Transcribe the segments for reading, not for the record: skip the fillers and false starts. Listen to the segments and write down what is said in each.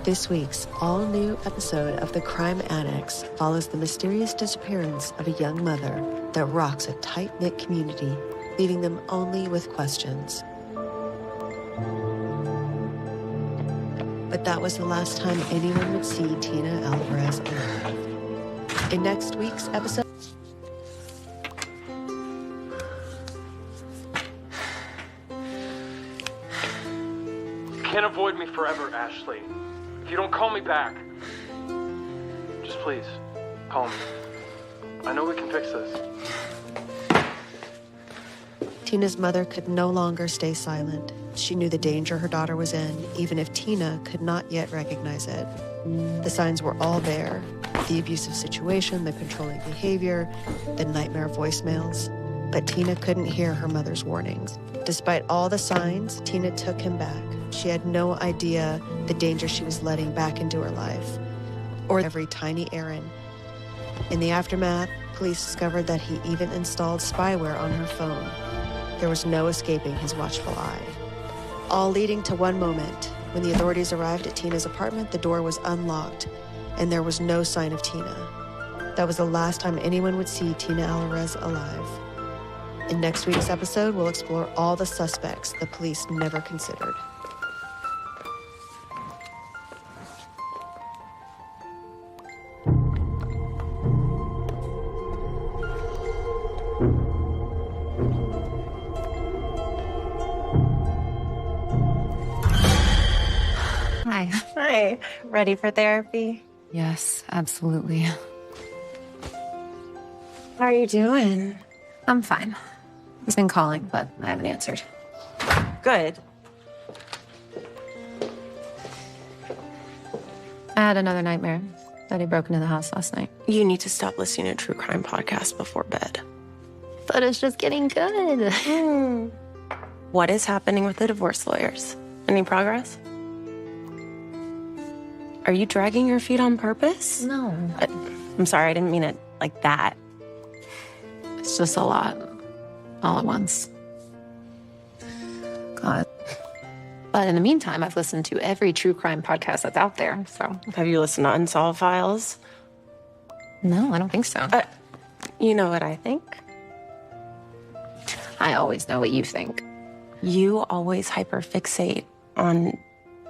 This week's all-new episode of The Crime Annex follows the mysterious disappearance of a young mother that rocks a tight-knit community, leaving them only with questions. But that was the last time anyone would see Tina Alvarez alive. In next week's episode... You can't avoid me forever, Ashley. If you don't call me back, just please, call me. I know we can fix this. Tina's mother could no longer stay silent. She knew the danger her daughter was in, even if Tina could not yet recognize it. The signs were all there. The abusive situation, the controlling behavior, the nightmare voicemails. But Tina couldn't hear her mother's warnings. Despite all the signs, Tina took him back. She had no idea the danger she was letting back into her life, or every tiny errand. In the aftermath, police discovered that he even installed spyware on her phone. There was no escaping his watchful eye. All leading to one moment. When the authorities arrived at Tina's apartment, the door was unlocked, and there was no sign of Tina. That was the last time anyone would see Tina Alvarez alive. In next week's episode, we'll explore all the suspects the police never considered. Hi. Hi. Ready for therapy? Yes, absolutely. How are you doing? I'm fine. He's been calling, but I haven't answered. Good. I had another nightmare that he broke into the house last night. You need to stop listening to true crime podcasts before bed. But it's just getting good. What is happening with the divorce lawyers? Any progress? Are you dragging your feet on purpose? No. I'm sorry, I didn't mean it like that. It's just a lot. All at once. God. But in the meantime, I've listened to every true crime podcast that's out there, so. Have you listened to Unsolved Files? No, I don't think so. You know what I think? I always know what you think. You always hyperfixate on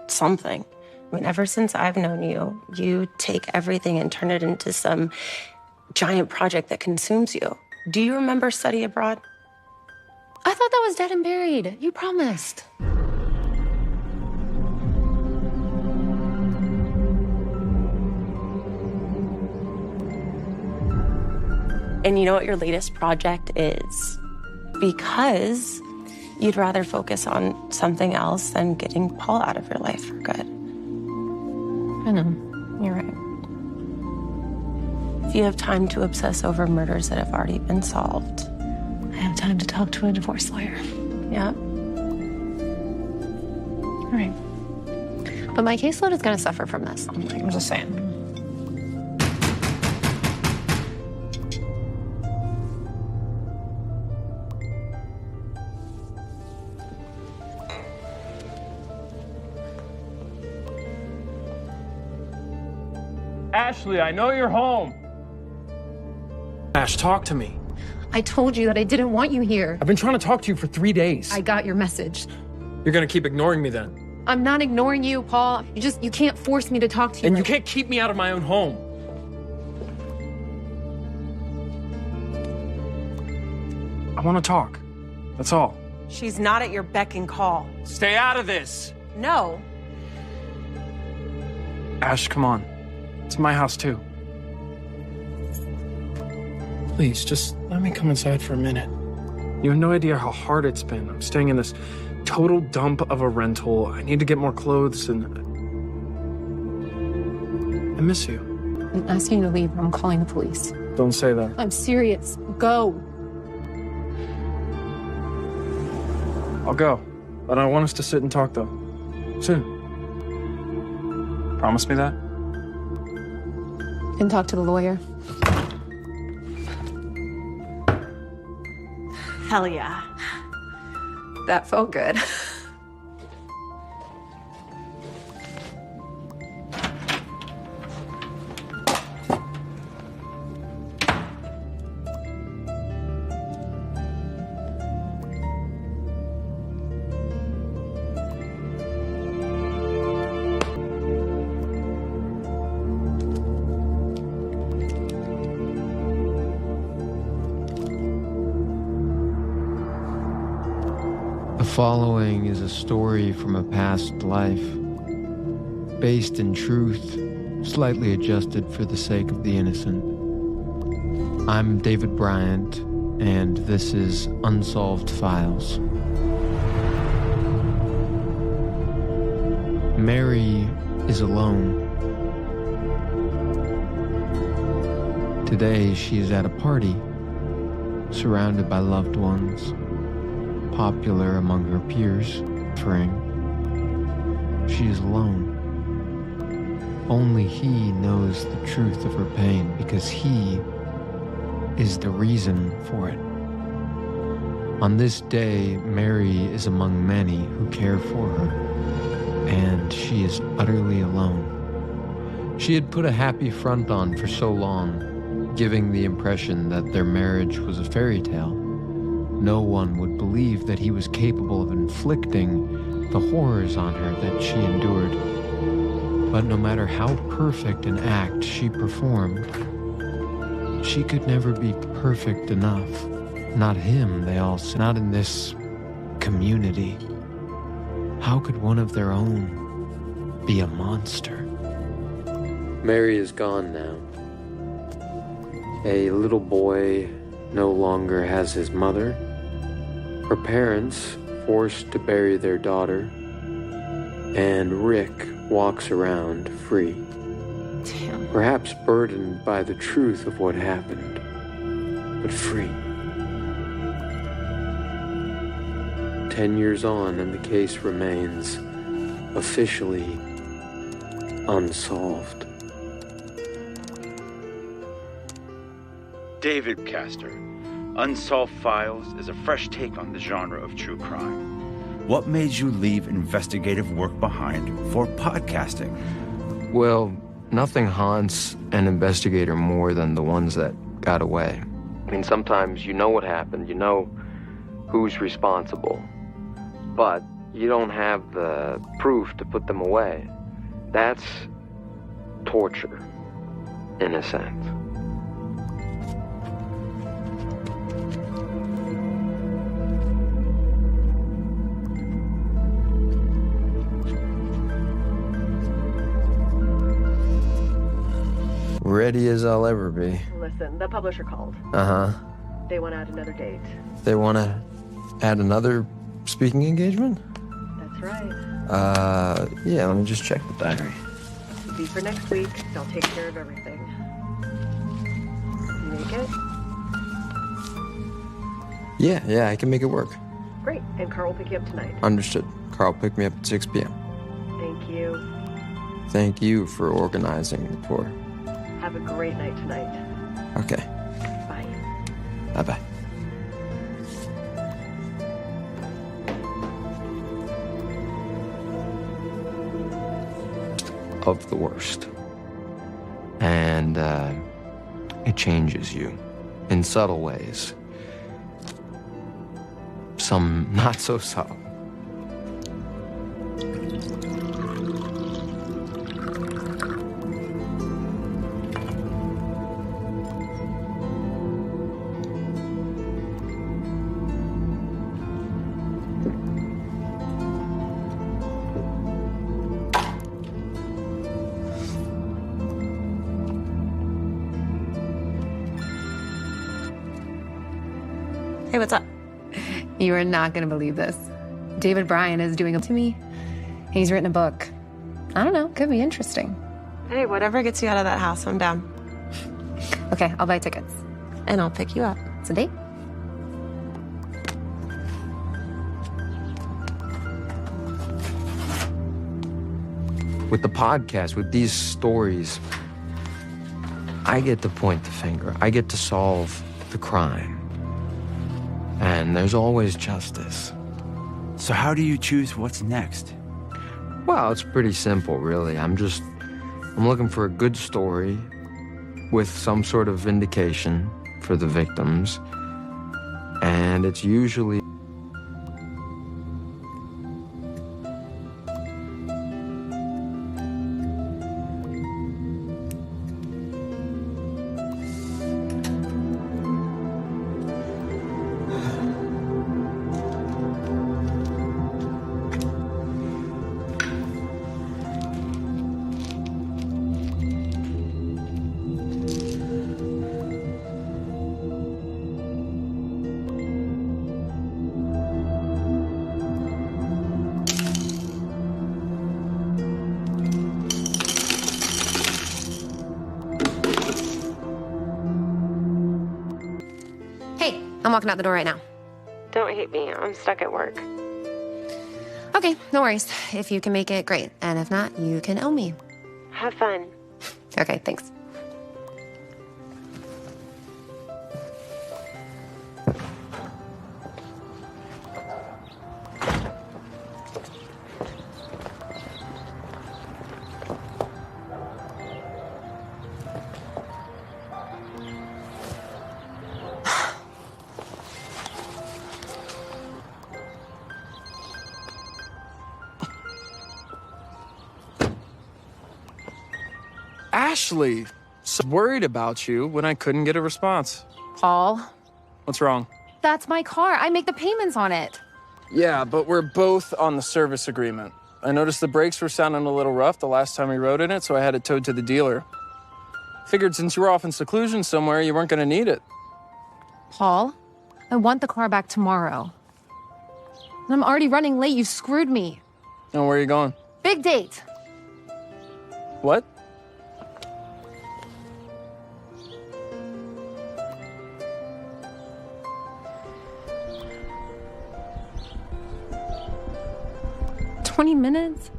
something. I mean, ever since I've known you, you take everything and turn it into some giant project that consumes you. Do you remember study abroad? I thought that was dead and buried. You promised. And you know what your latest project is? Because you'd rather focus on something else than getting Paul out of your life for good. I know. You're right. If you have time to obsess over murders that have already been solved. I have time to talk to a divorce lawyer. Yeah. All right. But my caseload is going to suffer from this. I'm just saying. Ashley, I know you're home. Ash, talk to me. I told you that I didn't want you here. I've been trying to talk to you for 3 days. I got your message. You're gonna keep ignoring me then. I'm not ignoring you, Paul. You can't force me to talk to you. And you can't keep me out of my own home. I want to talk. That's all. She's not at your beck and call. Stay out of this. No. Ash, come on. It's my house too. Please, just let me come inside for a minute. You have no idea how hard it's been. I'm staying in this total dump of a rental. I need to get more clothes and... I miss you. I'm asking you to leave. I'm calling the police. Don't say that. I'm serious. Go. I'll go. But I want us to sit and talk though. Soon. Promise me that? And talk to the lawyer. Hell yeah. That felt good. following is a story from a past life, based in truth, slightly adjusted for the sake of the innocent. I'm David Bryant, and this is Unsolved Files. Mary is alone. Today, she is at a party, surrounded by loved ones, popular among her peers, suffering. She is alone. Only he knows the truth of her pain because he is the reason for it. On this day, Mary is among many who care for her, and she is utterly alone. She had put a happy front on for so long, giving the impression that their marriage was a fairy tale. No one would believe that he was capable of inflicting the horrors on her that she endured. But no matter how perfect an act she performed, she could never be perfect enough. Not him, they all said. Not in this community. How could one of their own be a monster? Mary is gone now. A little boy no longer has his mother. Her parents forced to bury their daughter. And Rick walks around free. Damn. Perhaps burdened by the truth of what happened, but free. 10 years on, and the case remains officially unsolved. David Castor, Unsolved Files is a fresh take on the genre of true crime. What made you leave investigative work behind for podcasting? Well, nothing haunts an investigator more than the ones that got away. I mean, sometimes you know what happened, you know who's responsible, but you don't have the proof to put them away. That's torture, in a sense. Ready as I'll ever be. Listen, the publisher called. Uh-huh. They want to add another date. They want to add another speaking engagement? That's right. Yeah, let me just check the diary. It'll be for next week. They'll take care of everything. You make it? Yeah, I can make it work. Great. And Carl will pick you up tonight. Understood. Carl picked me up at 6 p.m. Thank you. Thank you for organizing the tour. Have a great night tonight. Okay. Bye. Bye-bye. Of the worst. And it changes you in subtle ways. Some not so subtle. Hey, what's up? You are not going to believe this. David Bryan is doing it to me. He's written a book. I don't know, could be interesting. Hey, whatever gets you out of that house, I'm down. Okay, I'll buy tickets. And I'll pick you up. It's a date. With the podcast, with these stories, I get to point the finger. I get to solve the crime. And there's always justice. So how do you choose what's next? Well, it's pretty simple, really. I'm looking for a good story with some sort of vindication for the victims. And it's usually walking out the door right now. Don't hate me. I'm stuck at work. Okay, no worries. If you can make it, great. And if not, you can owe me. Have fun. Okay, thanks. Ashley, so worried about you when I couldn't get a response. Paul, What's wrong? that's my car. I make the payments on it. Yeah, but we're both on the service agreement. I noticed the brakes were sounding a little rough the last time we rode in it, so I had it towed to the dealer. Figured since you were off in seclusion somewhere, you weren't gonna need it. Paul, I want the car back tomorrow. And I'm already running late. You screwed me. Oh, where are you going? Big date. What? $20 minutes?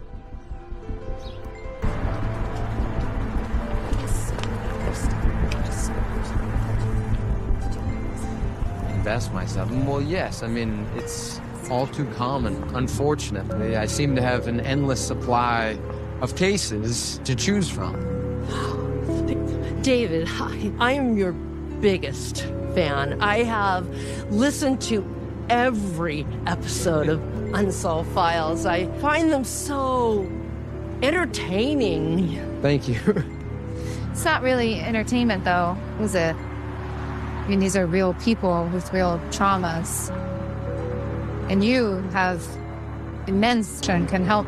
Invest myself. Well, yes. I mean, it's all too common. Unfortunately, I seem to have an endless supply of cases to choose from. David, I am your biggest fan. I have listened to every episode of Unsolved Files. I find them so entertaining. Thank you. It's not really entertainment, though, is it? I mean, these are real people with real traumas. And you have immense and can help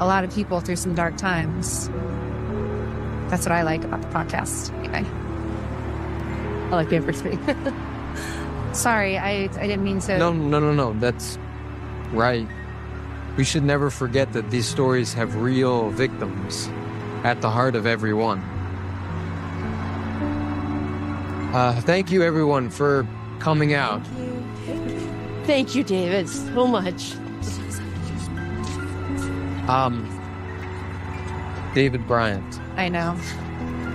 a lot of people through some dark times. That's what I like about the podcast, anyway. I like everything. Sorry, I didn't mean to... No. That's right. We should never forget that these stories have real victims at the heart of every one. Thank you, everyone, for coming out. Thank you, David, so much. David Bryant, I know.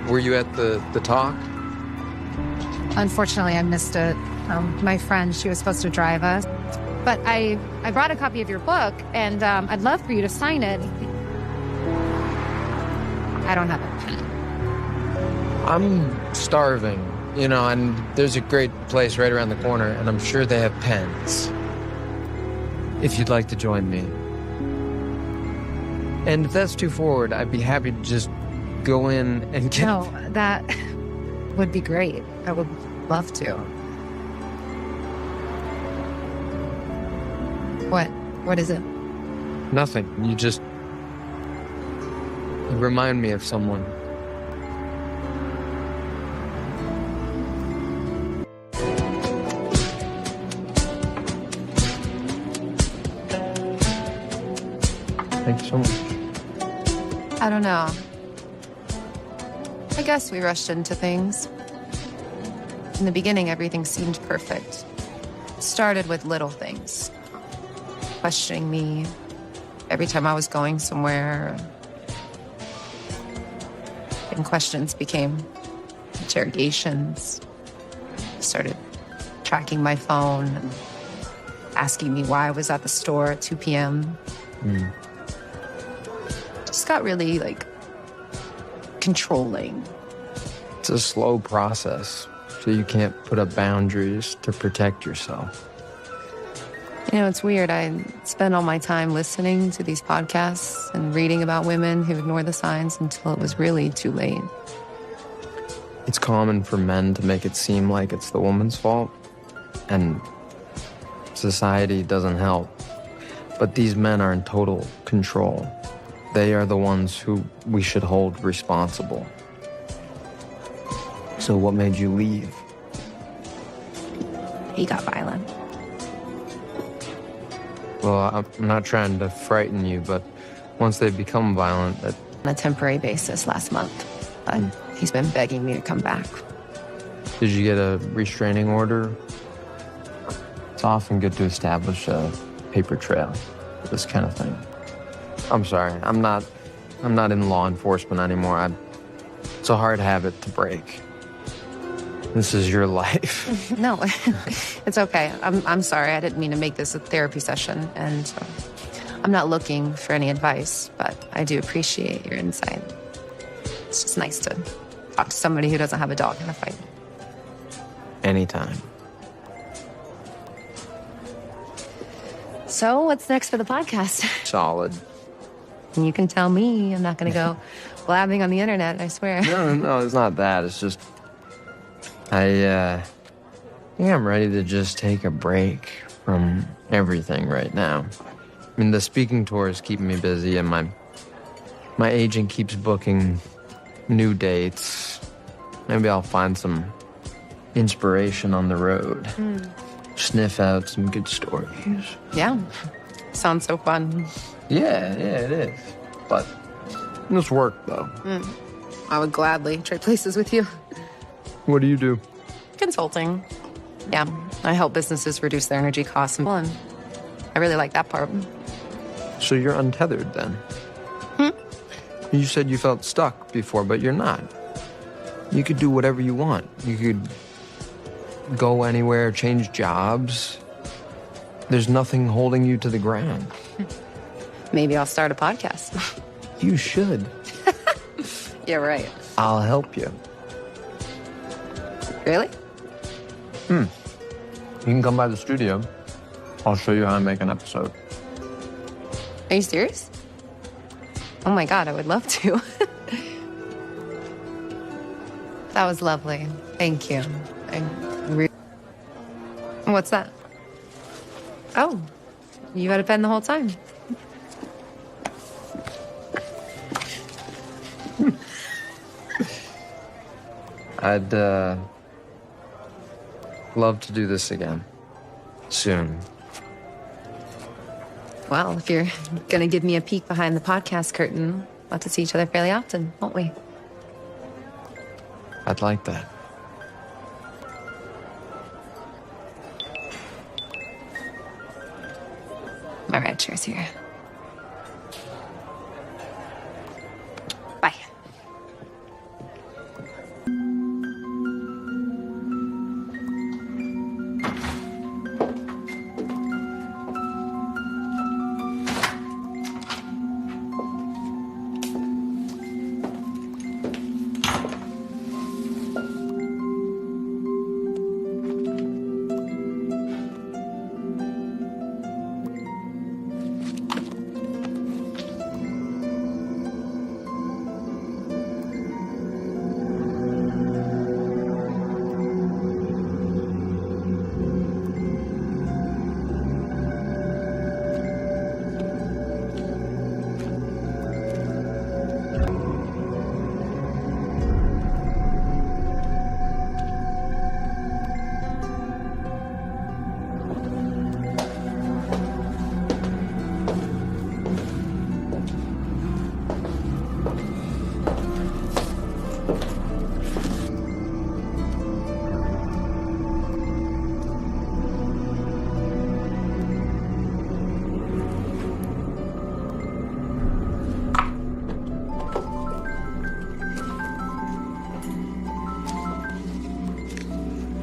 were you at the talk? Unfortunately, I missed it. My friend, she was supposed to drive us. But I brought a copy of your book, and I'd love for you to sign it. I don't have a pen. I'm starving, and there's a great place right around the corner, and I'm sure they have pens. If you'd like to join me. And if that's too forward, I'd be happy to just go in and get... No, that would be great. I would love to. What? What is it? Nothing. You remind me of someone. Thank you so much. I don't know. I guess we rushed into things. In the beginning, everything seemed perfect. It started with little things. Questioning me every time I was going somewhere. And questions became interrogations. Started tracking my phone and asking me why I was at the store at 2 p.m. Just got really, controlling. It's a slow process, so you can't put up boundaries to protect yourself. It's weird. I spent all my time listening to these podcasts and reading about women who ignore the signs until it was really too late. It's common for men to make it seem like it's the woman's fault, and society doesn't help. But these men are in total control. They are the ones who we should hold responsible. So what made you leave? He got violent. Well, I'm not trying to frighten you, but once they become violent... On a temporary basis last month. But he's been begging me to come back. Did you get a restraining order? It's often good to establish a paper trail for this kind of thing. I'm sorry, I'm not in law enforcement anymore. It's a hard habit to break. This is your life. No, it's okay. I'm sorry. I didn't mean to make this a therapy session, and I'm not looking for any advice, but I do appreciate your insight. It's just nice to talk to somebody who doesn't have a dog in a fight. Anytime. So, what's next for the podcast? Solid. You can tell me. I'm not going to go blabbing on the internet, I swear. No, it's not that. It's just, I think I'm ready to just take a break from everything right now. I mean, the speaking tour is keeping me busy, and my agent keeps booking new dates. Maybe I'll find some inspiration on the road. Sniff out some good stories. Yeah. Sounds so fun. Yeah, it is. But it's work, though. I would gladly trade places with you. What do you do? Consulting. Yeah, I help businesses reduce their energy costs, and I really like that part. So you're untethered, then? You said you felt stuck before, but you're not. You could do whatever you want. You could go anywhere, change jobs. There's nothing holding you to the ground. Maybe I'll start a podcast. You should. You're right. I'll help you. Really? You can come by the studio. I'll show you how to make an episode. Are you serious? Oh my God, I would love to. That was lovely. Thank you. What's that? Oh, you had a pen the whole time. I'd love to do this again. Soon. Well, if you're gonna give me a peek behind the podcast curtain, we'll have to see each other fairly often, won't we? I'd like that. All right, cheers here. Bye.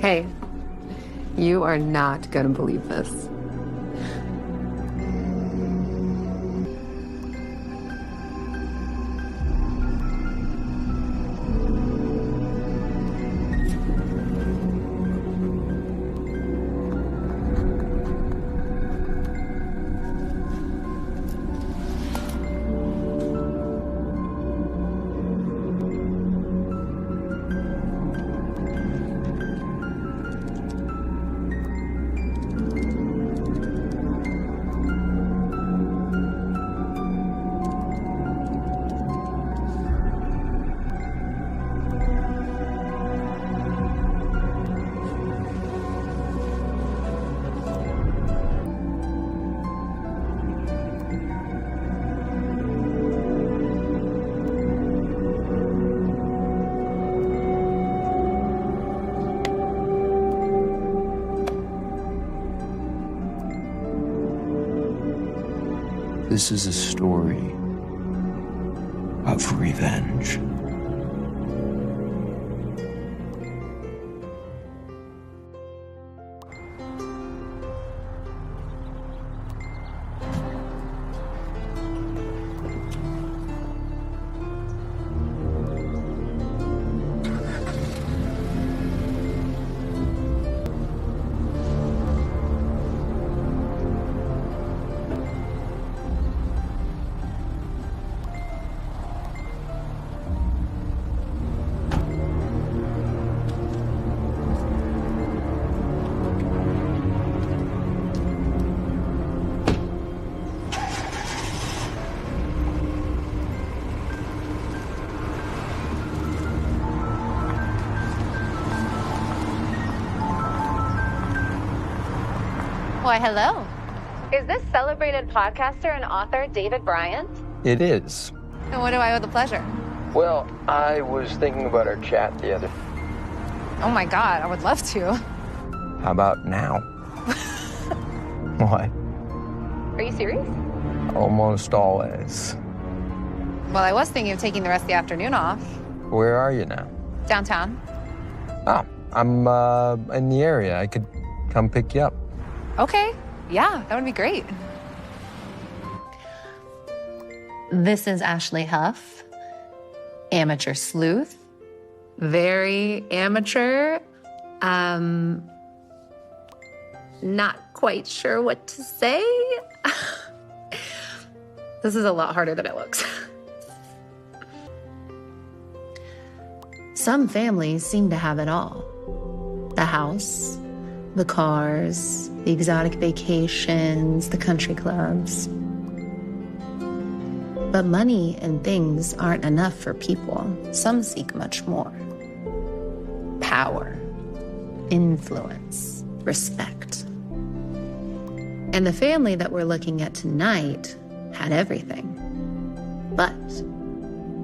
Hey, you are not gonna believe this. This is a story of revenge. Why, hello. Is this celebrated podcaster and author David Bryant? It is. And what do I owe the pleasure? Well, I was thinking about our chat the other. Oh my God, I would love to. How about now? Why? Are you serious? Almost always. Well, I was thinking of taking the rest of the afternoon off. Where are you now? Downtown. Oh, I'm in the area. I could come pick you up. Okay, yeah, that would be great. This is Ashley Huff, amateur sleuth. Very amateur. Not quite sure what to say. This is a lot harder than it looks. Some families seem to have it all. The house, the cars, the exotic vacations, the country clubs. But money and things aren't enough for people. Some seek much more. Power, influence, respect. And the family that we're looking at tonight had everything. But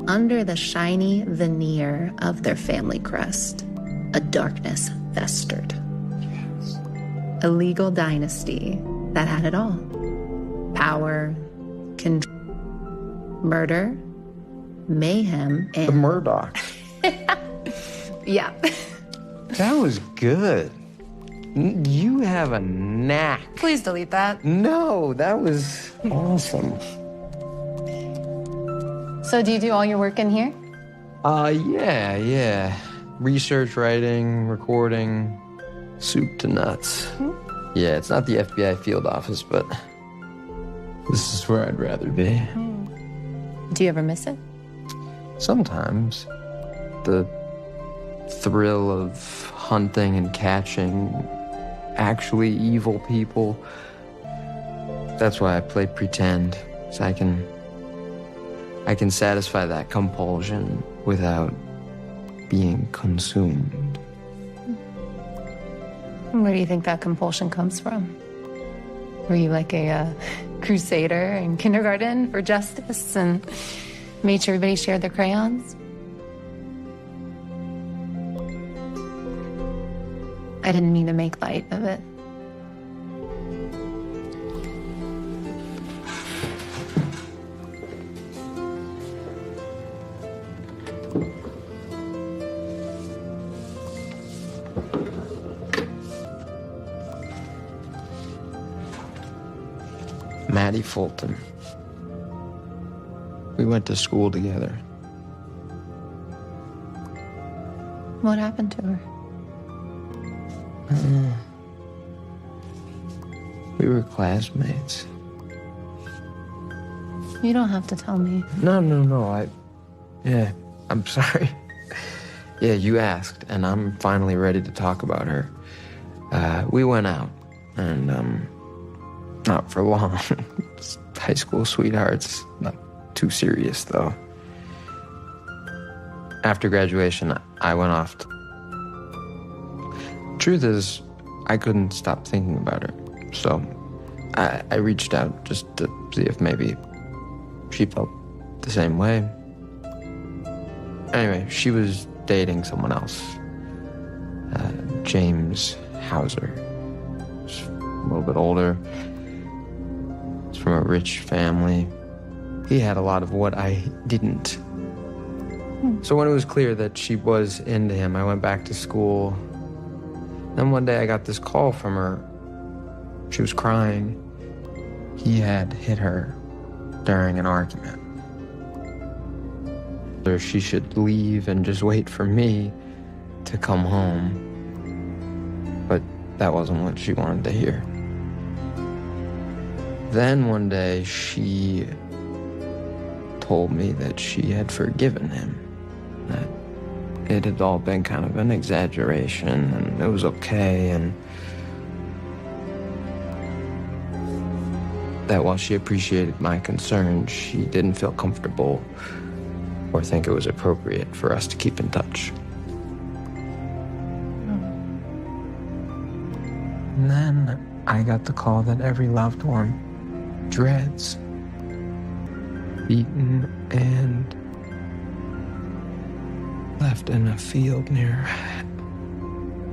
under the shiny veneer of their family crest, a darkness festered. A legal dynasty that had it all. Power, control, murder, mayhem, and... The Murdochs. Yeah. That was good. You have a knack. Please delete that. No, that was awesome. So do you do all your work in here? Yeah. Research, writing, recording, soup to nuts. Yeah, it's not the FBI field office, but this is where I'd rather be. Do you ever miss it? Sometimes. The thrill of hunting and catching actually evil people. That's why I play pretend, so I can satisfy that compulsion without being consumed. Where do you think that compulsion comes from? Were you like a crusader in kindergarten for justice and made sure everybody shared their crayons? I didn't mean to make light of it. Maddie Fulton. We went to school together. What happened to her? We were classmates. You don't have to tell me. No. I'm sorry. Yeah, you asked, and I'm finally ready to talk about her. We went out, and not for long. Just high school sweethearts, not too serious though. After graduation, I went off. Truth is, I couldn't stop thinking about her, so I reached out just to see if maybe she felt the same way. Anyway, she was dating someone else, James Hauser. Just a little bit older. He's from a rich family. He had a lot of what I didn't. So when it was clear that she was into him, I went back to school. Then one day I got this call from her. She was crying. He had hit her during an argument. Or she should leave and just wait for me to come home. But that wasn't what she wanted to hear. Then one day she told me that she had forgiven him, that it had all been kind of an exaggeration and it was okay, and that while she appreciated my concerns, she didn't feel comfortable or think it was appropriate for us to keep in touch. And then I got the call that every loved one dreads, beaten and left in a field near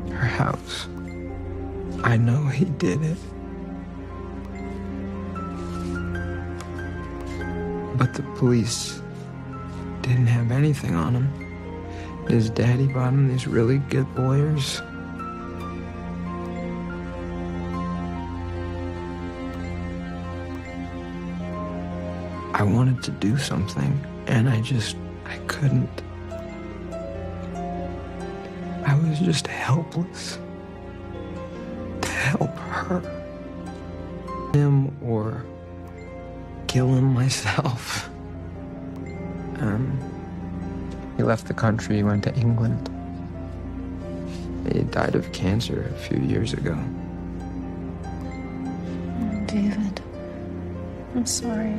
her house. I know he did it. But the police didn't have anything on him. His daddy bought him these really good lawyers. I wanted to do something, and I couldn't. I was just helpless to help her, him, or kill him myself. He left the country, went to England. He died of cancer a few years ago. Oh, David, I'm sorry.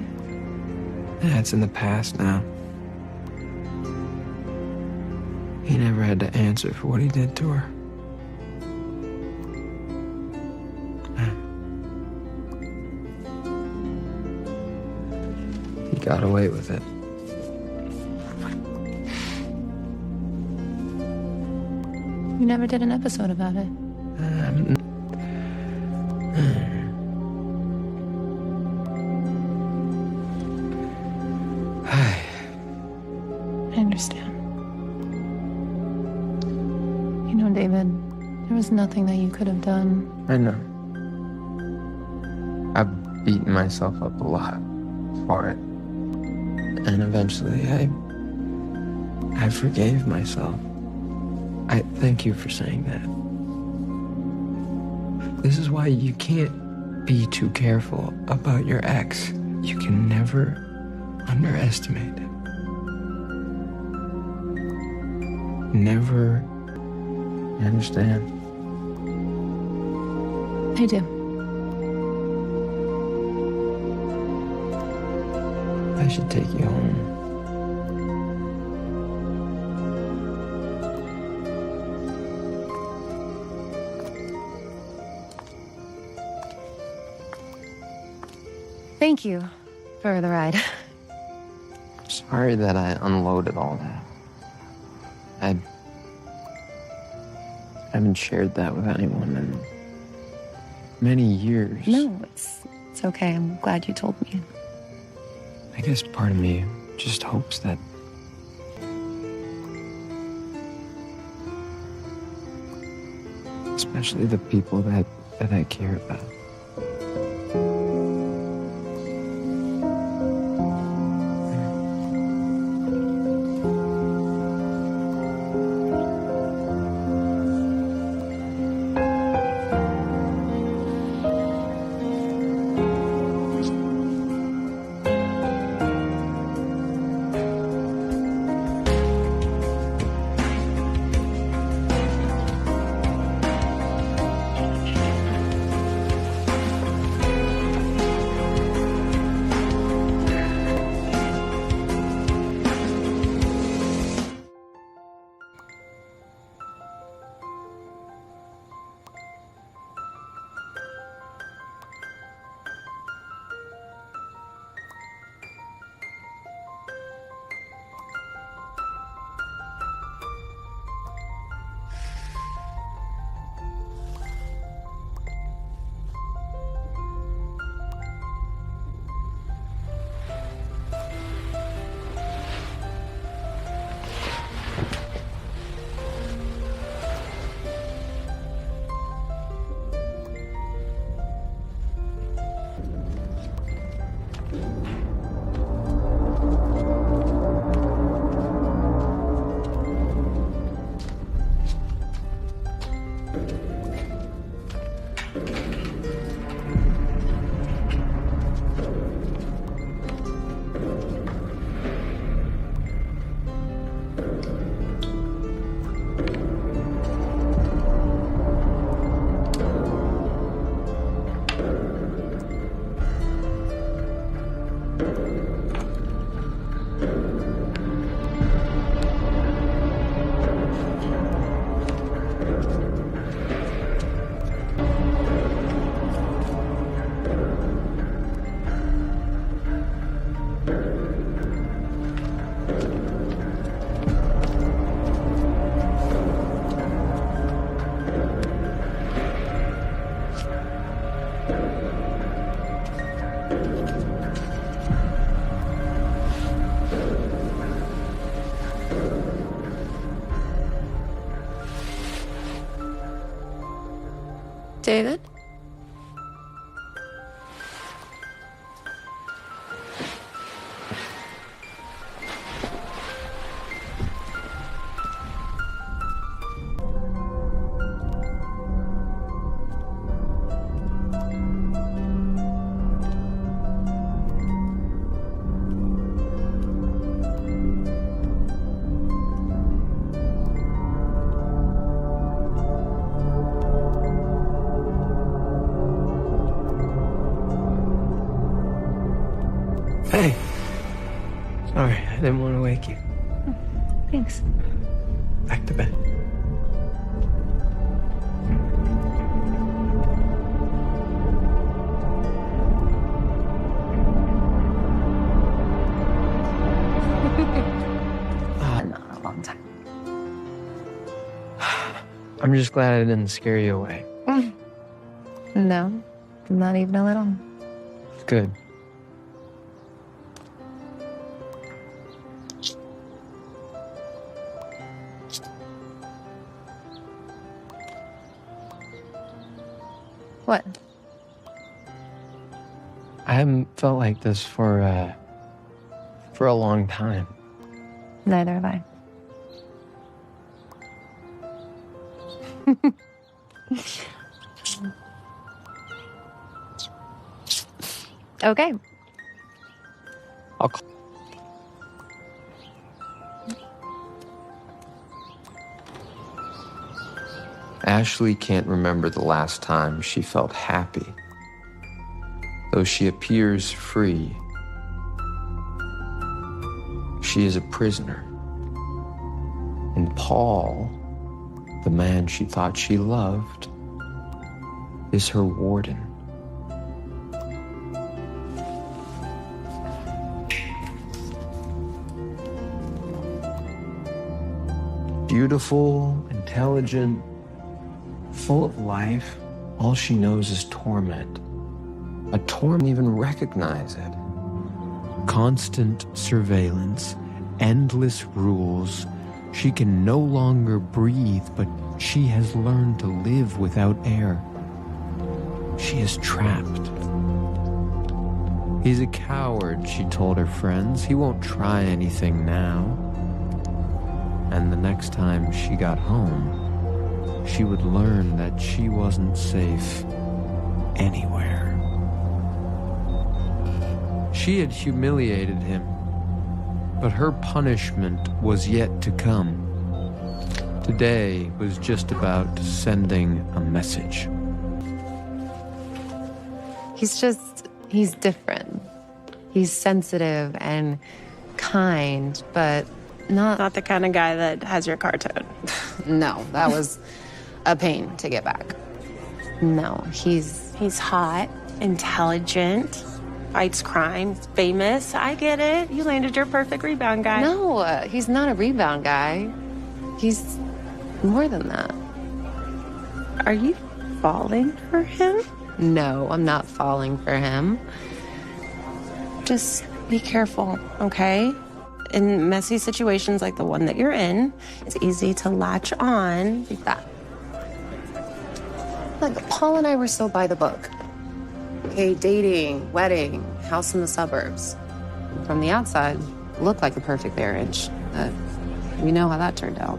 Yeah, it's in the past now. He never had to answer for what he did to her. He got away with it. You never did an episode about it. I understand. You know, David, there was nothing that you could have done. I know. I've beaten myself up a lot for it. And eventually I forgave myself. I thank you for saying that. This is why you can't be too careful about your ex. You can never underestimate it. Never. You understand? I do. I should take you home. Thank you for the ride. Sorry that I unloaded all that. I haven't shared that with anyone in many years. No, it's okay. I'm glad you told me. I guess part of me just hopes that especially the people that I care about. David? Hey. Sorry, I didn't want to wake you. Thanks. Back to bed. Not a long time. I'm just glad I didn't scare you away. No, not even a little. Good. What? I haven't felt like this for a long time. Neither have I. Okay. I'll Ashley can't remember the last time she felt happy. Though she appears free, she is a prisoner. And Paul, the man she thought she loved, is her warden. Beautiful, intelligent, full of life, all she knows is torment. A torment, even recognize it. Constant surveillance, endless rules. She can no longer breathe, but she has learned to live without air. She is trapped. He's a coward, she told her friends. He won't try anything now. And the next time she got home, she would learn that she wasn't safe anywhere. She had humiliated him, but her punishment was yet to come. Today was just about sending a message. He's different. He's sensitive and kind, but not the kind of guy that has your car towed. No, that was a pain to get back. No, he's hot, intelligent, fights crime, famous. I get it. You landed your perfect rebound guy. No, he's not a rebound guy. He's more than that. Are you falling for him? No, I'm not falling for him. Just be careful, okay? In messy situations like the one that you're in, it's easy to latch on. Like that. Look, Paul and I were so by the book. okay, dating, wedding, house in the suburbs. From the outside, looked like a perfect marriage, but we know how that turned out.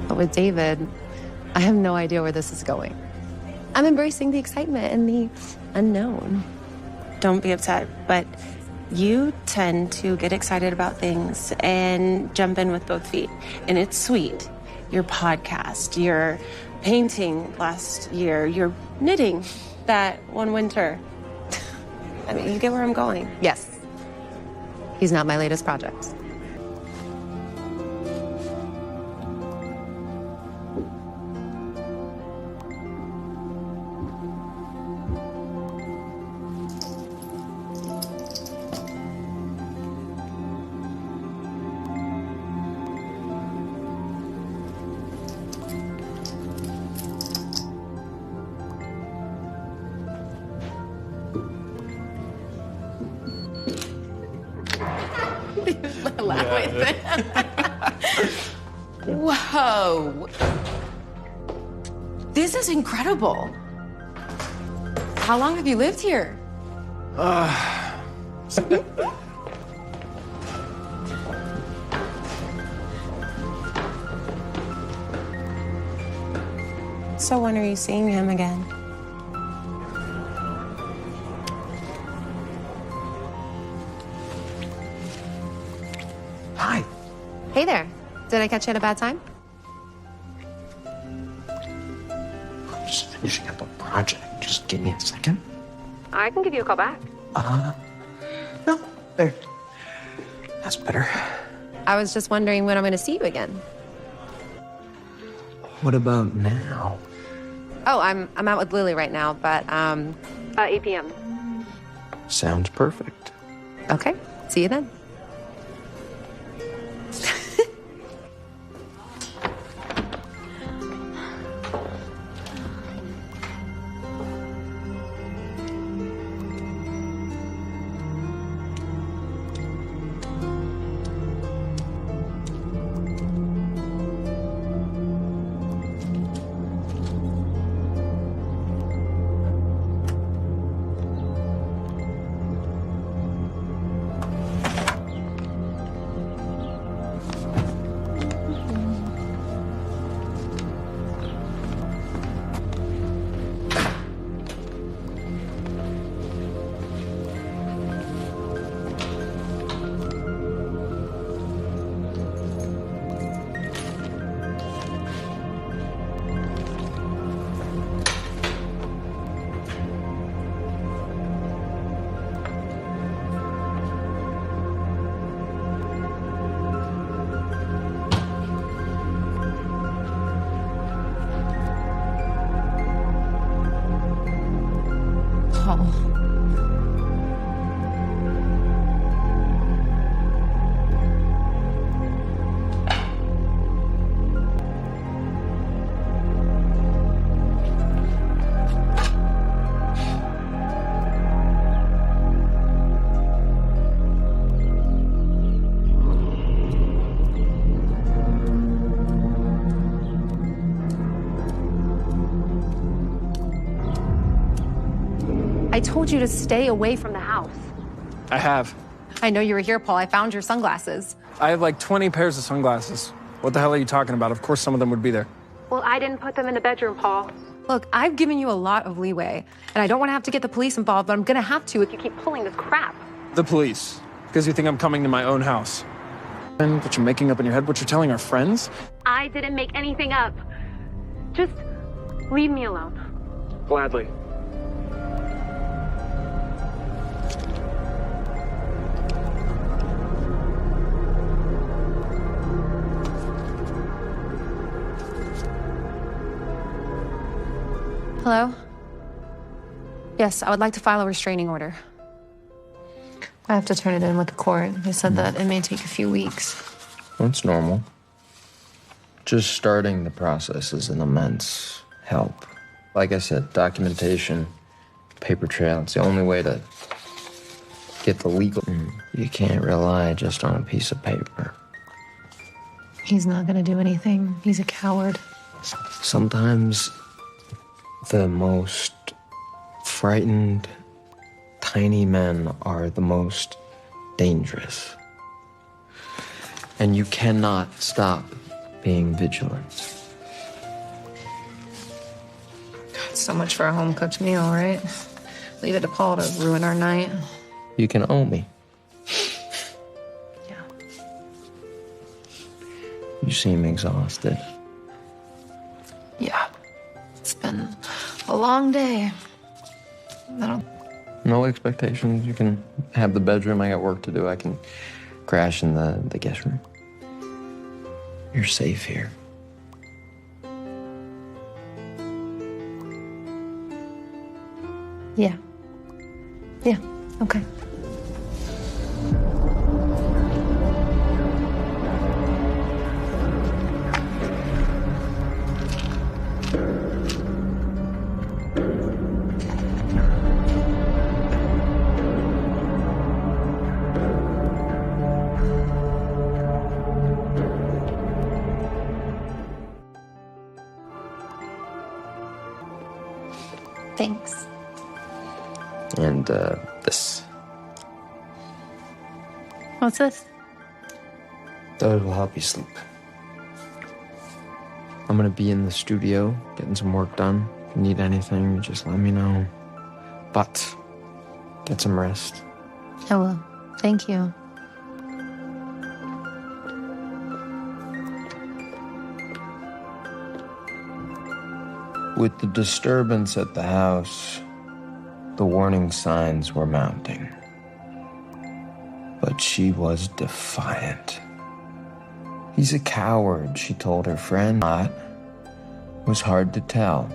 But with David, I have no idea where this is going. I'm embracing the excitement and the unknown. Don't be upset, but you tend to get excited about things and jump in with both feet. And it's sweet. Your podcast, your painting last year, your knitting that one winter. I mean, you get where I'm going. Yes. He's not my latest project. Whoa. This is incredible. How long have you lived here? So when are you seeing him again? Hi. Hey there. Did I catch you at a bad time? I'm just finishing up a project. Just give me a second. I can give you a call back. No, there. That's better. I was just wondering when I'm going to see you again. What about now? Oh, I'm out with Lily right now, but 8 p.m. Sounds perfect. Okay. See you then. I told you to stay away from the house. I have. I know you were here, Paul. I found your sunglasses. I have like 20 pairs of sunglasses. What the hell are you talking about? Of course some of them would be there. Well, I didn't put them in the bedroom, Paul. Look, I've given you a lot of leeway, and I don't want to have to get the police involved, but I'm going to have to if you keep pulling this crap. The police. Because you think I'm coming to my own house. And what you're making up in your head, what you're telling our friends? I didn't make anything up. Just leave me alone. Gladly. Hello? Yes, I would like to file a restraining order. I have to turn it in with the court. They said that it may take a few weeks. That's normal. Just starting the process is an immense help. Like I said, documentation, paper trail, it's the only way to get the legal. You can't rely just on a piece of paper. He's not gonna do anything. He's a coward. Sometimes the most frightened, tiny men are the most dangerous. And you cannot stop being vigilant. So much for a home-cooked meal, right? Leave it to Paul to ruin our night. You can owe me. Yeah. You seem exhausted. Yeah. It's been a long day. No expectations. You can have the bedroom. I got work to do. I can crash in the guest room. You're safe here. Yeah. Yeah, okay. Thanks. And this. What's this? That will help you sleep. I'm gonna be in the studio getting some work done. If you need anything, just let me know. But get some rest. I will. Thank you. With the disturbance at the house, the warning signs were mounting. But she was defiant. He's a coward, she told her friend. That was hard to tell.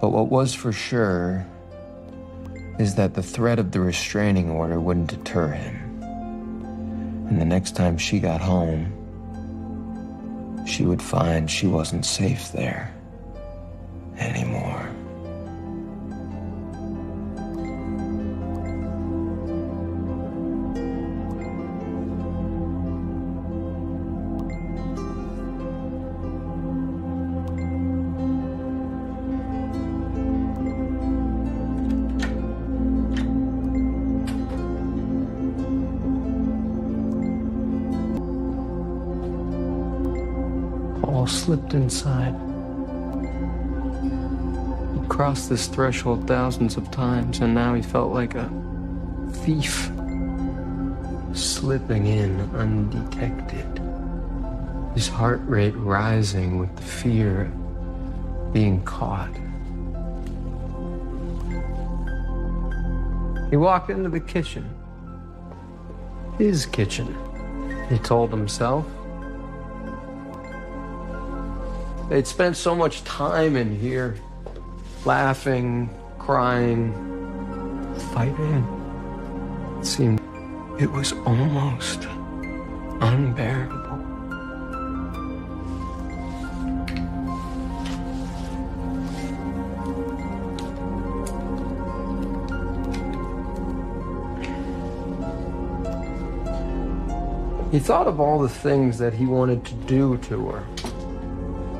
But what was for sure is that the threat of the restraining order wouldn't deter him. And the next time she got home, she would find she wasn't safe there anymore. Paul slipped inside. He'd crossed this threshold thousands of times, and now he felt like a thief, slipping in undetected. His heart rate rising with the fear of being caught. He walked into the kitchen. His kitchen, he told himself. They'd spent so much time in here, laughing, crying, fighting. It seemed it was almost unbearable. He thought of all the things that he wanted to do to her.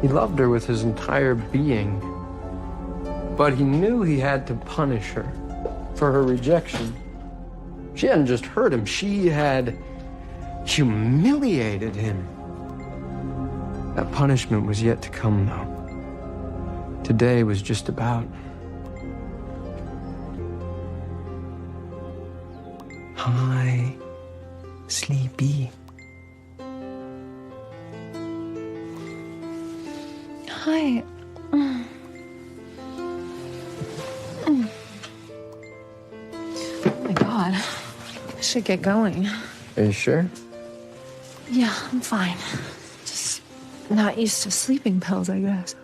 He loved her with his entire being, but he knew he had to punish her for her rejection. She hadn't just hurt him, she had humiliated him. That punishment was yet to come, though. Today was just about hi, sleepy. Hi. Oh my God. I should get going. Are you sure? Yeah, I'm fine. Just not used to sleeping pills, I guess.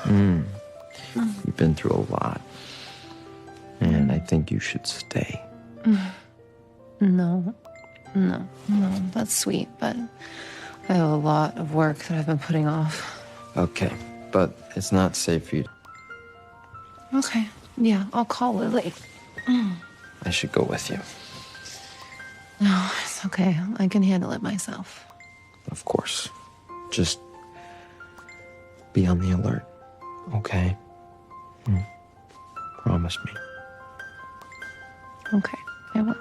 You've been through a lot. And I think you should stay. No, that's sweet, but I have a lot of work that I've been putting off. Okay, but it's not safe for you. Okay, yeah, I'll call Lily. I should go with you. No, it's okay. I can handle it myself. Of course. Just be on the alert, okay? Promise me. Okay, I will.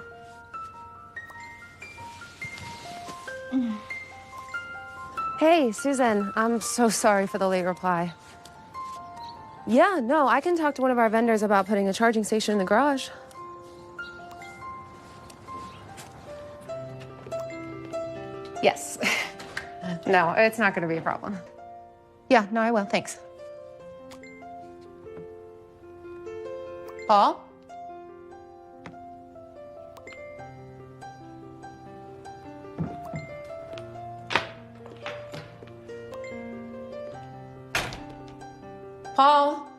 Hey, Susan, I'm so sorry for the late reply. Yeah, no, I can talk to one of our vendors about putting a charging station in the garage. Yes. No, it's not going to be a problem. Yeah, no, I will. Thanks. Paul? Paul?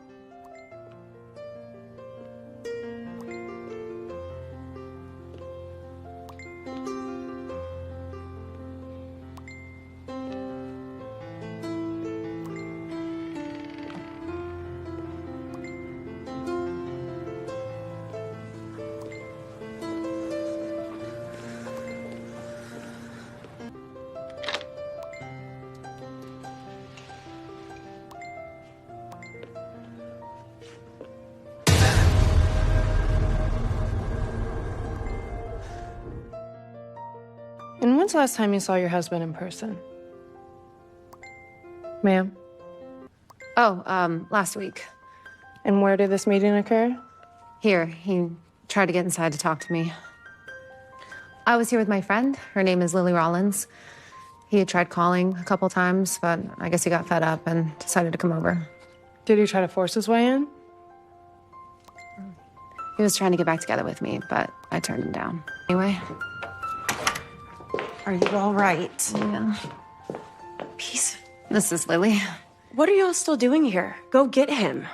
And when's the last time you saw your husband in person? Ma'am? Oh, last week. And where did this meeting occur? Here, he tried to get inside to talk to me. I was here with my friend. Her name is Lily Rollins. He had tried calling a couple times, but I guess he got fed up and decided to come over. Did he try to force his way in? He was trying to get back together with me, but I turned him down. Anyway. Are you all right? Yeah. Peace. This is Lily. What are y'all still doing here? Go get him.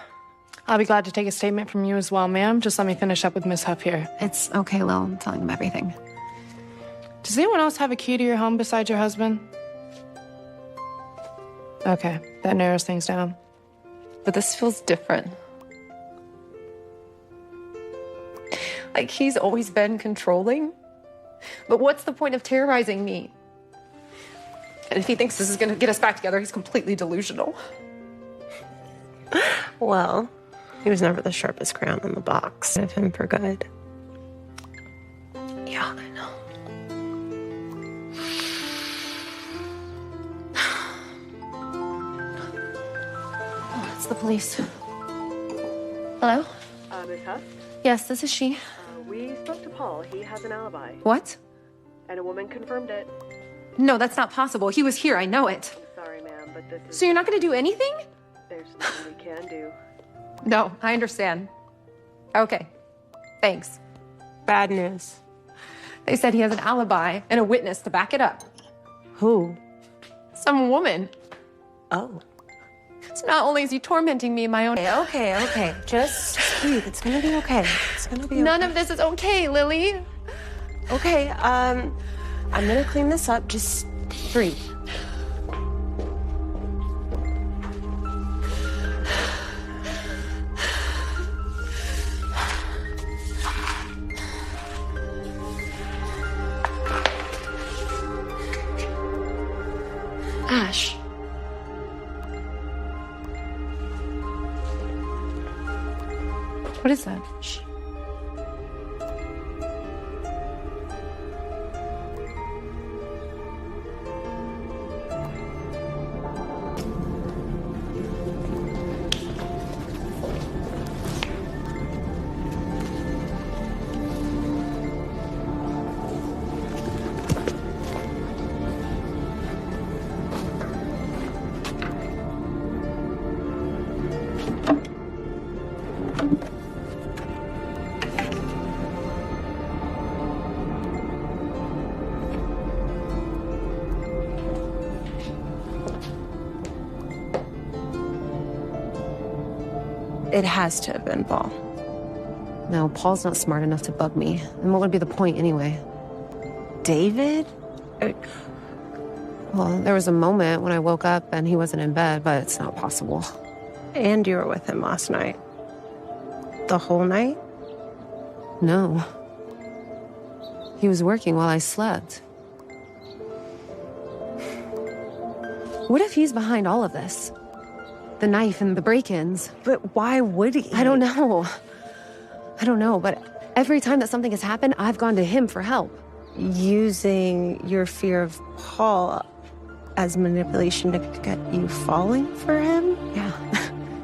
I'll be glad to take a statement from you as well, ma'am. Just let me finish up with Miss Huff here. It's okay, Lil. I'm telling him everything. Does anyone else have a key to your home besides your husband? Okay, that narrows things down. But this feels different. Like he's always been controlling. But what's the point of terrorizing me? And if he thinks this is gonna get us back together, he's completely delusional. Well, he was never the sharpest crown in the box. Of him for good. Yeah, I know. Oh, it's the police. Hello? Miss Huff? Yes, this is she. We spoke to Paul. He has an alibi. What? And a woman confirmed it. No, that's not possible. He was here. I know it. I'm sorry, ma'am, but this is... So you're not going to do anything? There's nothing we can do. No, I understand. Okay. Thanks. Bad news. They said he has an alibi and a witness to back it up. Who? Some woman. Oh. So not only is he tormenting me in my own... Okay. Just breathe. It's gonna be okay. It's gonna be okay. None of this is okay, Lily. Okay, I'm gonna clean this up. Just breathe. Ash. What is that? Shh. It has to have been Paul. No, Paul's not smart enough to bug me. And what would be the point anyway? David? Well, there was a moment when I woke up and he wasn't in bed, but it's not possible. And you were with him last night. The whole night? No. He was working while I slept. What if he's behind all of this? The knife and the break-ins. But why would he? I don't know. I don't know, but every time that something has happened, I've gone to him for help. Using your fear of Paul as manipulation to get you falling for him? Yeah.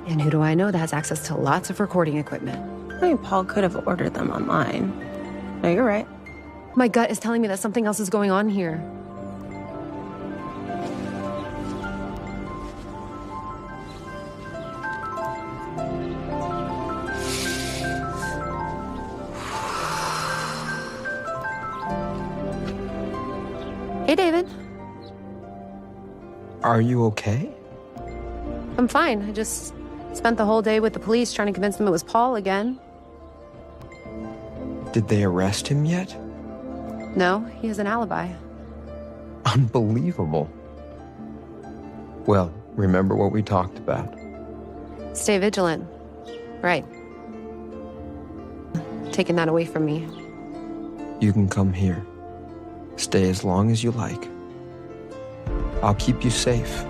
And who do I know that has access to lots of recording equipment? I mean, Paul could have ordered them online. No, you're right. My gut is telling me that something else is going on here. Hey, David. Are you okay? I'm fine. I just spent the whole day with the police trying to convince them it was Paul again. Did they arrest him yet? No, he has an alibi. Unbelievable. Well, remember what we talked about. Stay vigilant. Right. Taking that away from me. You can come here. Stay as long as you like. I'll keep you safe.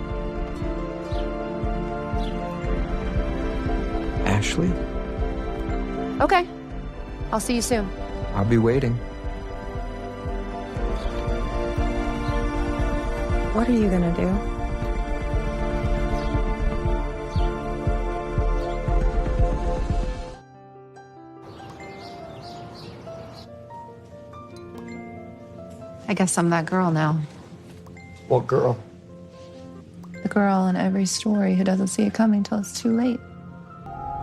Ashley? Okay. I'll see you soon. I'll be waiting. What are you gonna do? I guess I'm that girl now. What girl? The girl in every story who doesn't see it coming till it's too late.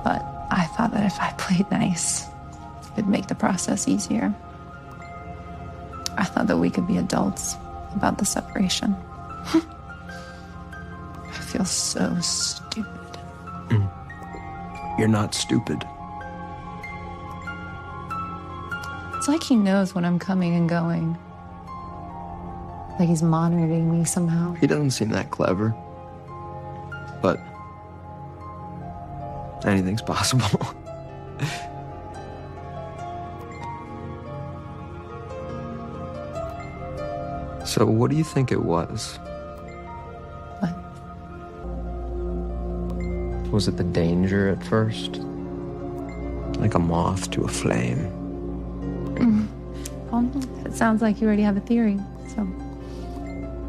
But I thought that if I played nice, it'd make the process easier. I thought that we could be adults about the separation. I feel so stupid. You're not stupid. It's like he knows when I'm coming and going. Like he's monitoring me somehow. He doesn't seem that clever. But anything's possible. So what do you think it was? What? Was it the danger at first? Like a moth to a flame? Well, it sounds like you already have a theory, so.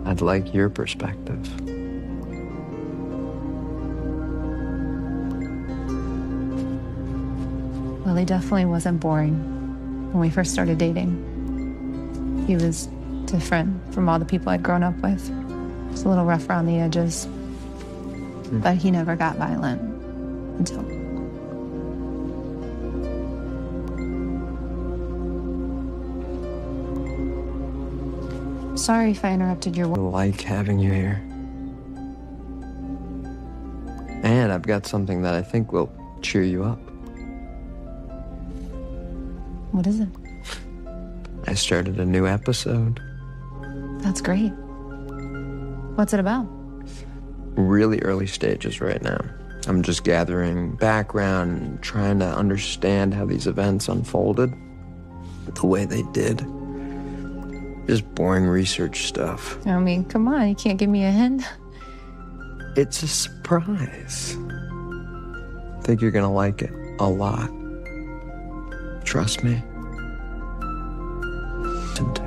I'd like your perspective. Well, he definitely wasn't boring when we first started dating. He was different from all the people I'd grown up with. Just a little rough around the edges. But he never got violent until. Sorry if I interrupted your work. I like having you here. And I've got something that I think will cheer you up. What is it? I started a new episode. That's great. What's it about? Really early stages right now. I'm just gathering background and trying to understand how these events unfolded the way they did. Just boring research stuff. I mean, come on, you can't give me a hint. It's a surprise. I think you're gonna like it a lot. Trust me. Listen to.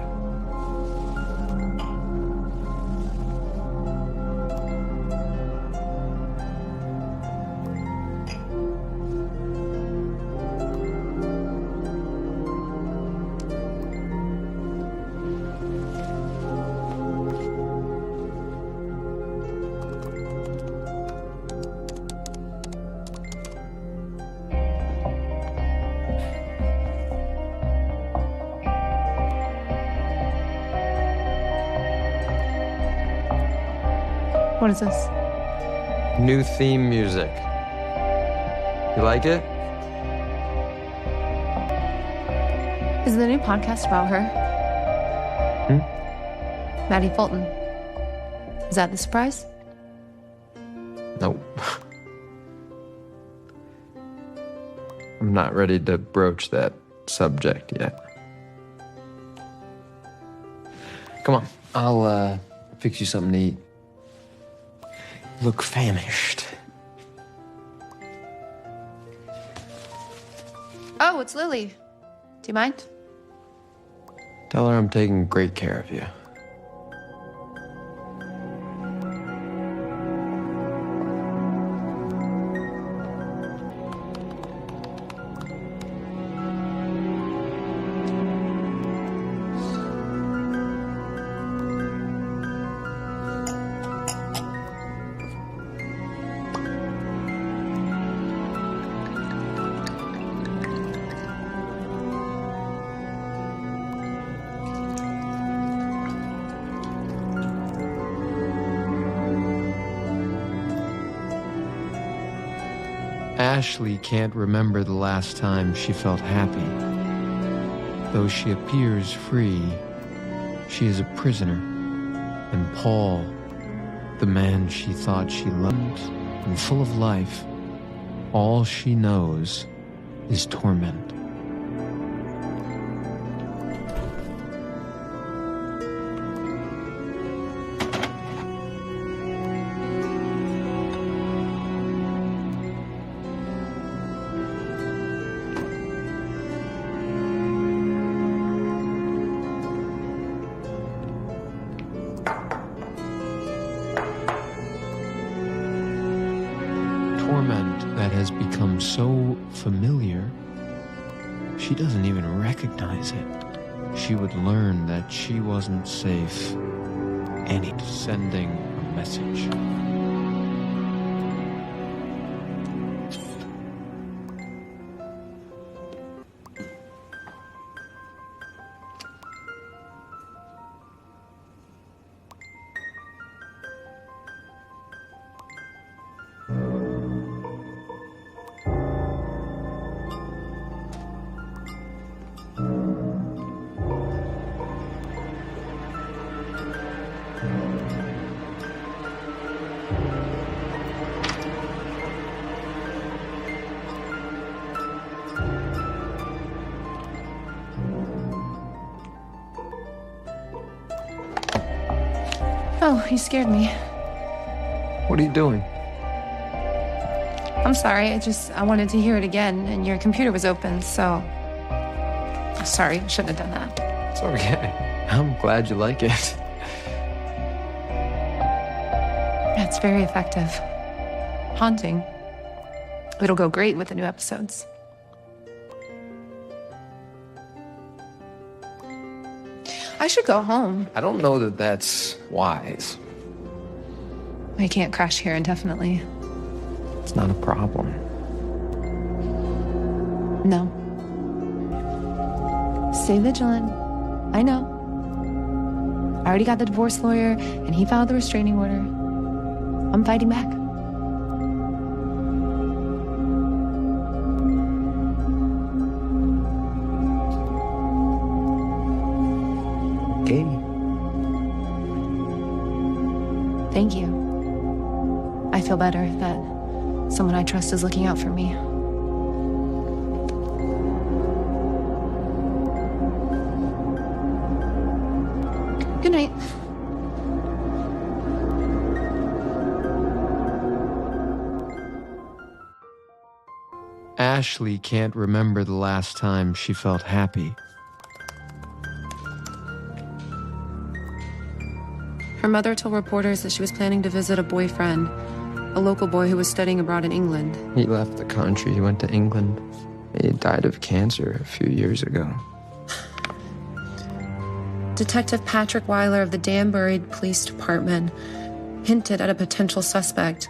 What is this? New theme music. You like it? Is the new podcast about her? Maddie Fulton. Is that the surprise? Nope. I'm not ready to broach that subject yet. Come on, I'll fix you something to eat. You look famished. Oh, Oh, it's Lily. Do you mind? Tell her I'm taking great care of you. Ashley can't remember the last time she felt happy. Though she appears free, she is a prisoner. And Paul, the man she thought she loved and full of life, all she knows is torment. Torment that has become so familiar, she doesn't even recognize it. She would learn that she wasn't safe. Any sending a message. Oh, you scared me. What are you doing? I'm sorry, I wanted to hear it again, and your computer was open, so... Sorry, I shouldn't have done that. It's okay. I'm glad you like it. It's very effective. Haunting. It'll go great with the new episodes. I should go home. I don't know that that's wise. I can't crash here indefinitely. It's not a problem. No. Stay vigilant. I know. I already got the divorce lawyer, and he filed the restraining order. I'm fighting back. Okay. Thank you. I feel better that someone I trust is looking out for me. Good night. Ashley can't remember the last time she felt happy. Her mother told reporters that she was planning to visit a boyfriend, a local boy who was studying abroad in England. He left the country. He went to England. He died of cancer a few years ago. Detective Patrick Weiler of the Danbury Police Department hinted at a potential suspect,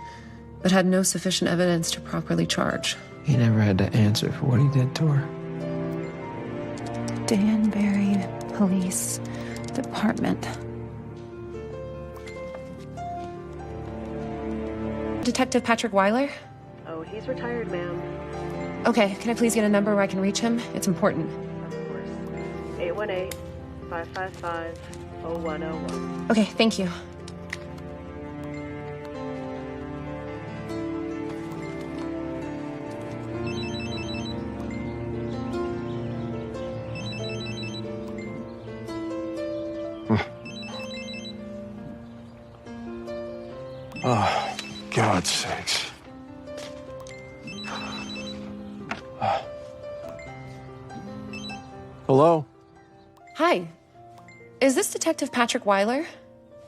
but had no sufficient evidence to properly charge. He never had to answer for what he did to her. Danbury Police Department. Detective Patrick Weiler? Oh, he's retired, ma'am. Okay, can I please get a number where I can reach him? It's important. Of course. 818-555-0101. Okay, thank you. Oh, God's sakes. Hello? Hi. Is this Detective Patrick Weiler?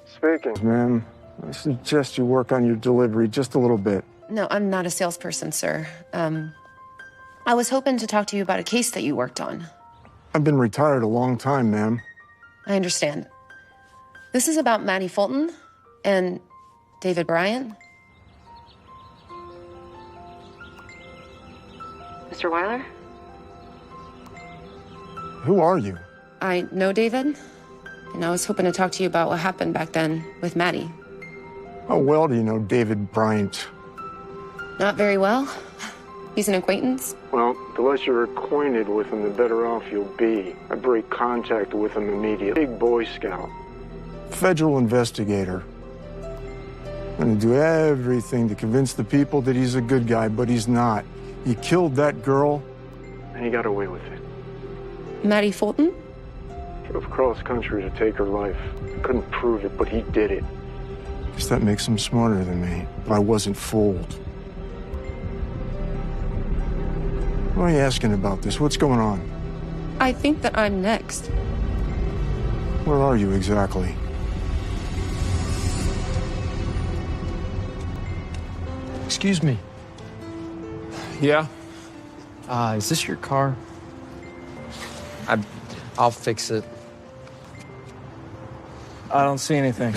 Speaking. Ma'am, I suggest you work on your delivery just a little bit. No, I'm not a salesperson, sir. I was hoping to talk to you about a case that you worked on. I've been retired a long time, ma'am. I understand. This is about Maddie Fulton and David Bryant. Mr. Weiler? Who are you? I know David, and I was hoping to talk to you about what happened back then with Maddie. How well do you know David Bryant? Not very well. He's an acquaintance. Well, the less you're acquainted with him, the better off you'll be. I break contact with him immediately. Big Boy Scout. Federal investigator. I'm gonna do everything to convince the people that he's a good guy, but he's not. He killed that girl, and he got away with it. Maddie Fulton? Drove cross country to take her life. I couldn't prove it, but he did it. Guess that makes him smarter than me. I wasn't fooled. Why are you asking about this? What's going on? I think that I'm next. Where are you exactly? Excuse me. Yeah? Is this your car? I'll fix it. I don't see anything.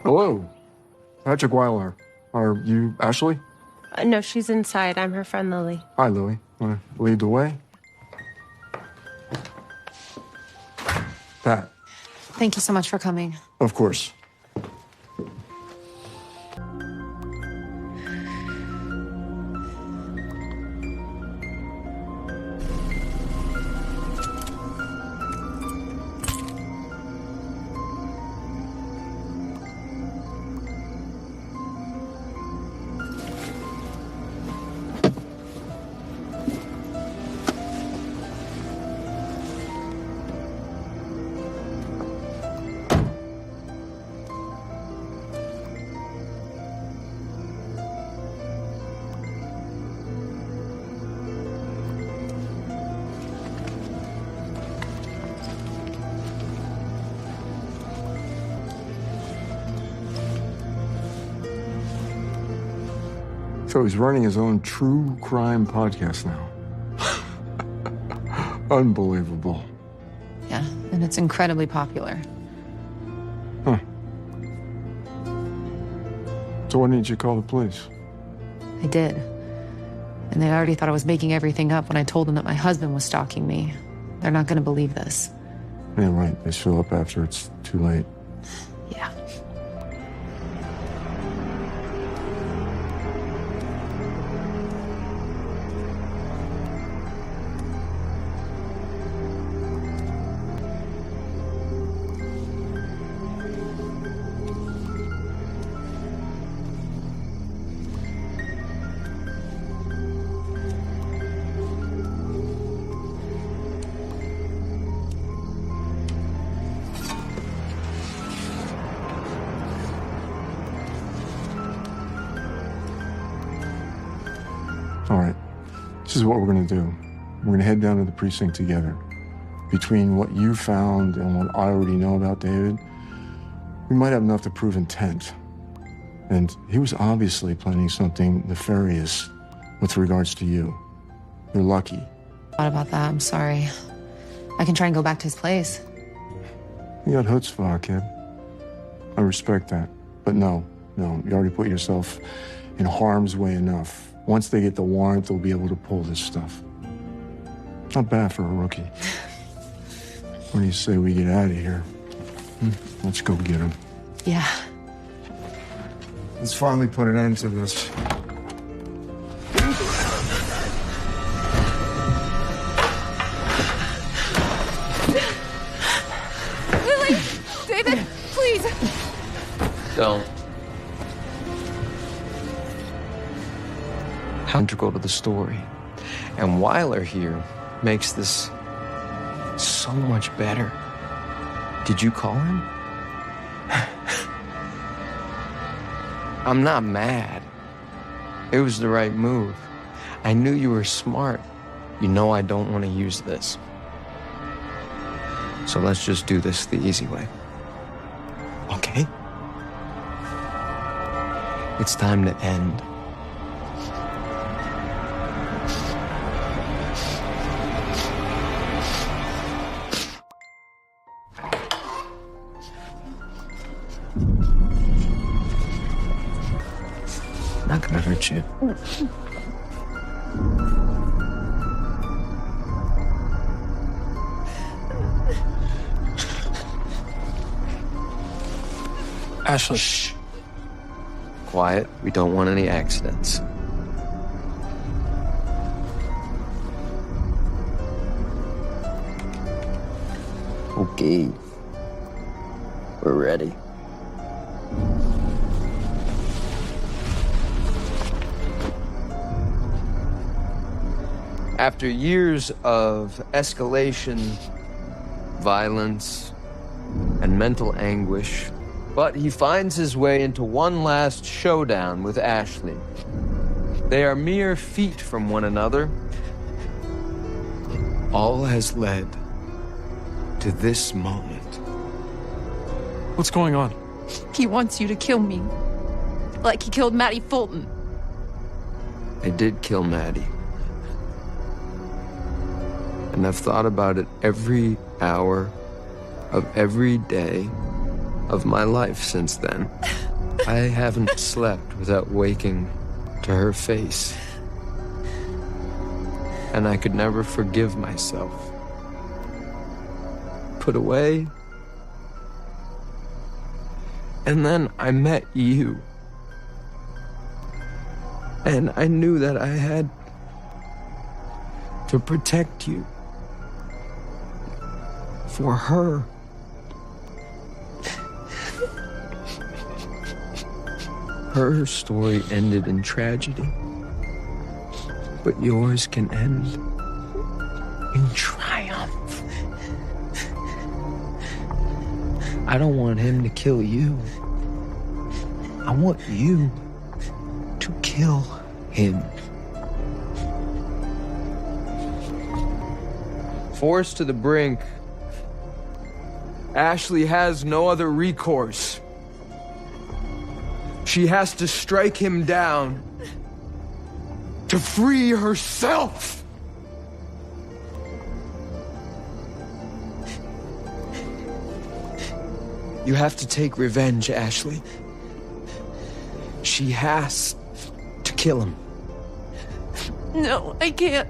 Hello. Patrick Weiler. Are you Ashley? No, she's inside. I'm her friend, Lily. Hi, Lily. Want to lead the way? Pat. Thank you so much for coming. Of course. So he's running his own true crime podcast now. Unbelievable. Yeah, and it's incredibly popular. Huh. So why didn't you call the police? I did. And they already thought I was making everything up when I told them that my husband was stalking me. They're not going to believe this. Yeah, right. They show up after it's too late. Yeah. All right, this is what we're gonna do. We're gonna head down to the precinct together. Between what you found and what I already know about David, we might have enough to prove intent. And he was obviously planning something nefarious with regards to you. You're lucky. What about that? I'm sorry. I can try and go back to his place. You got chutzpah, kid. I respect that. But no, you already put yourself in harm's way enough. Once they get the warrant, they'll be able to pull this stuff. Not bad for a rookie. What do you say we get out of here? Let's go get him. Yeah. Let's finally put an end to this. Lily! David, please! Don't. how integral to the story. And Weiler here makes this so much better. Did you call him? I'm not mad. It was the right move. I knew you were smart. You know I don't want to use this. So let's just do this the easy way. Okay? It's time to end. Not gonna hurt you. Ashley. Shh. Quiet. We don't want any accidents. Okay. We're ready. After years of escalation, violence, and mental anguish, but he finds his way into one last showdown with Ashley. They are mere feet from one another. All has led to this moment. What's going on? He wants you to kill me. Like he killed Maddie Fulton. I did kill Maddie. And I've thought about it every hour of every day of my life since then. I haven't slept without waking to her face. And I could never forgive myself. Put away. And then I met you. And I knew that I had to protect you. For her. Her story ended in tragedy, but yours can end in triumph. I don't want him to kill you. I want you to kill him. Forced to the brink, Ashley has no other recourse. She has to strike him down to free herself. You have to take revenge, Ashley. She has to kill him. No, I can't.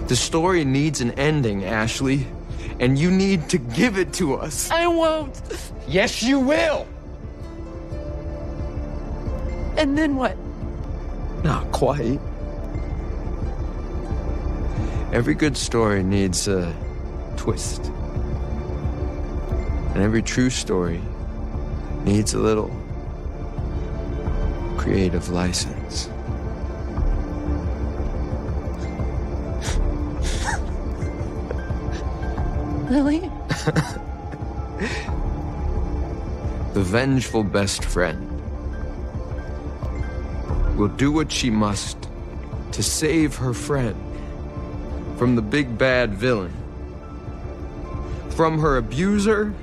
The story needs an ending, Ashley, and you need to give it to us. I won't. Yes, you will. And then what? Not quite. Every good story needs a twist. And every true story needs a little creative license. Lily? The vengeful best friend will do what she must to save her friend from the big bad villain, from her abuser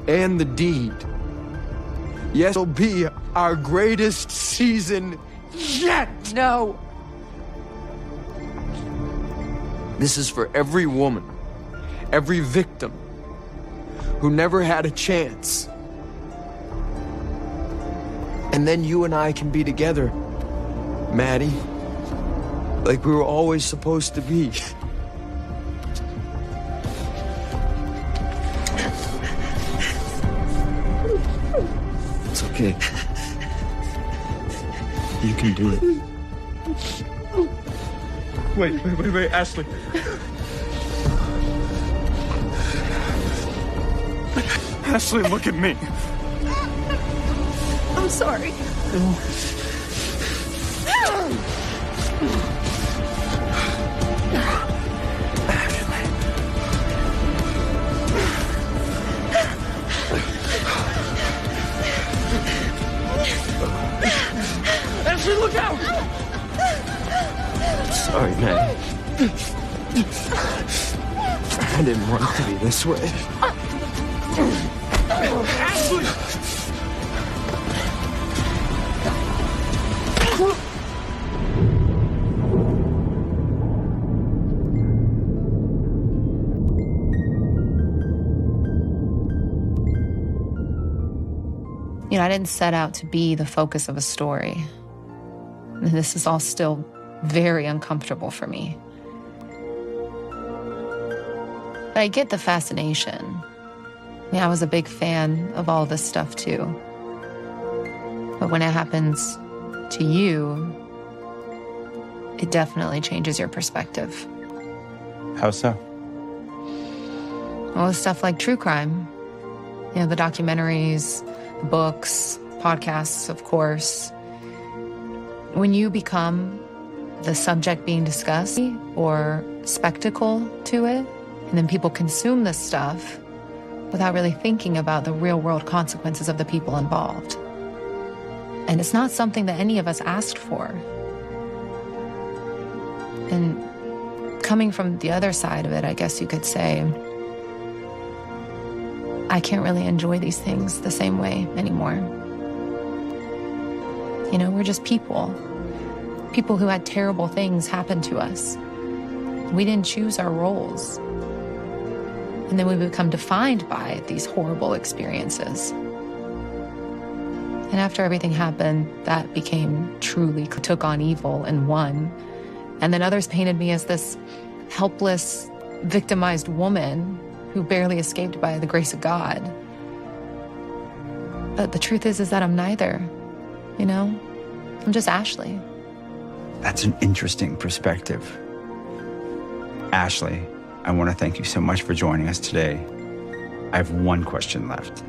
and the deed. Yes, it'll be our greatest season yet! No. This is for every woman, every victim who never had a chance. And then you and I can be together, Maddie, like we were always supposed to be. It's okay. You can do it. Wait, Ashley. Ashley, look at me. I'm sorry. look out! Sorry, man. I didn't want it to be this way. Ashley! You know, I didn't set out to be the focus of a story. And this is all still very uncomfortable for me. But I get the fascination. I mean, I was a big fan of all this stuff too. But when it happens to you, it definitely changes your perspective. How so? Well, stuff like true crime. You know, the documentaries, the books, podcasts, of course. When you become the subject being discussed or spectacle to it, and then people consume this stuff without really thinking about the real-world consequences of the people involved. And it's not something that any of us asked for. And coming from the other side of it, I guess you could say, I can't really enjoy these things the same way anymore. You know, we're just people. People who had terrible things happen to us. We didn't choose our roles. And then we become defined by these horrible experiences. And after everything happened, that became truly took on evil and won. And then others painted me as this helpless, victimized woman who barely escaped by the grace of God. But the truth is that I'm neither, you know? I'm just Ashley. That's an interesting perspective. Ashley, I want to thank you so much for joining us today. I have one question left.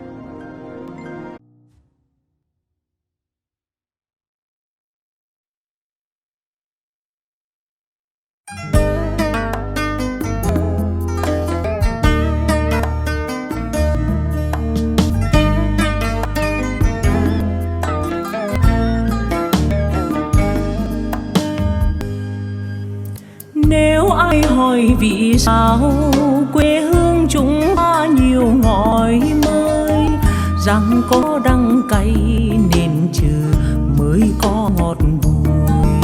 Nếu ai hỏi vì sao quê hương chúng ta nhiều ngói mới, rằng có đắng cay nên trừ mới có ngọt bùi.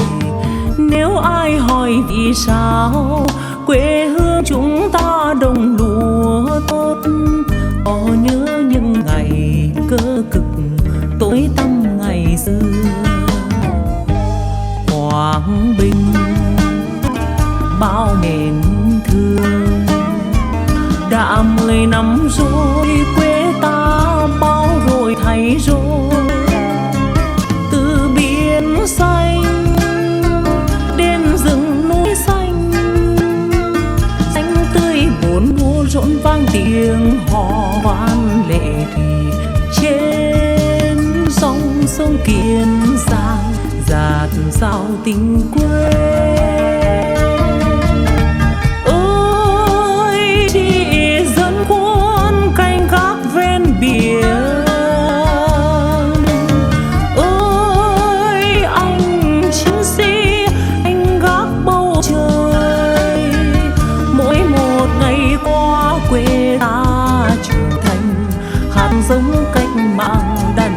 Nếu ai hỏi vì sao quê hương chúng ta đồng lúa tốt, có nhớ những ngày cơ cực tối tăm ngày xưa. Quảng Bình bao mến thương, đã 10 năm rồi quê ta bao rồi thay rồi. Từ biển xanh đến rừng núi xanh, xanh tươi bốn mùa rộn vang tiếng hò vang lệ thủy trên dòng sông Kiên Giang, dạt dào tình quê. Giống cách mạng đã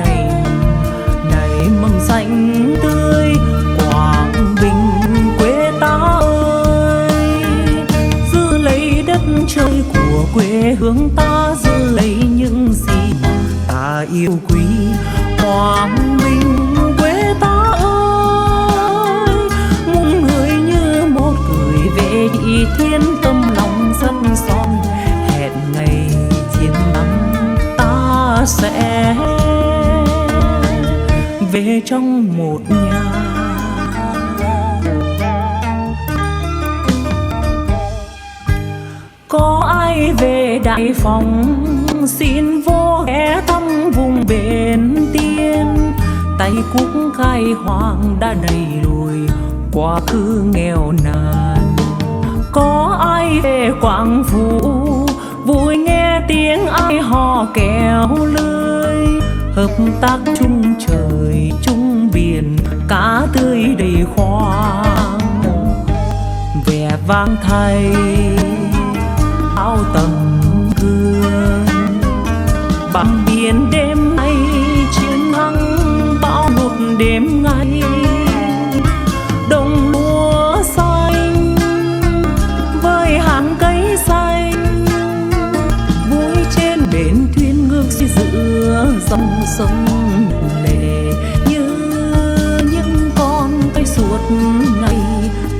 nảy mầm xanh tươi. Quảng Bình quê ta ơi, giữ lấy đất trời của quê hương ta, giữ lấy những gì mà ta yêu quý. Quảng Bình quê ta ơi, muôn người như một gửi về địa thiên, tâm lòng rất son hẹn ngày chiến thắng sẽ về trong một nhà. Có ai về Đại Phòng xin vô ghé thăm vùng Bến Tiên, tay cúc khai hoang đã đẩy lùi quá khứ nghèo nàn. Có ai về Quảng Phủ vui nghe tiếng ai hò kéo lưới, hợp tác chung trời chung biển cá tươi vang thay áo tầm gương. Bám biển đêm nay chiến thắng bão lụt đêm ngày, đồng lúa xanh với hàng cây xanh, vui trên bến thuyền ngược giữa dòng sông lệ, như những con tay suốt ngày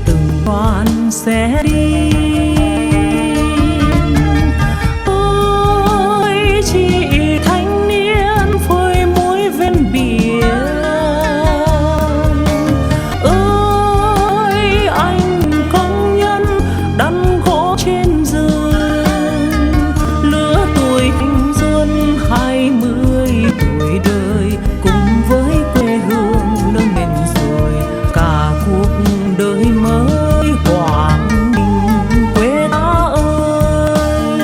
từng đoàn sẽ đi. Ôi chị thanh niên phơi muối ven biển, ơi anh công nhân đắn gỗ trên rừng, lứa tuổi thanh xuân 20 tuổi đời cùng với quê hương lớn lên rồi cả cuộc đời mới quảng bình quê ta ơi.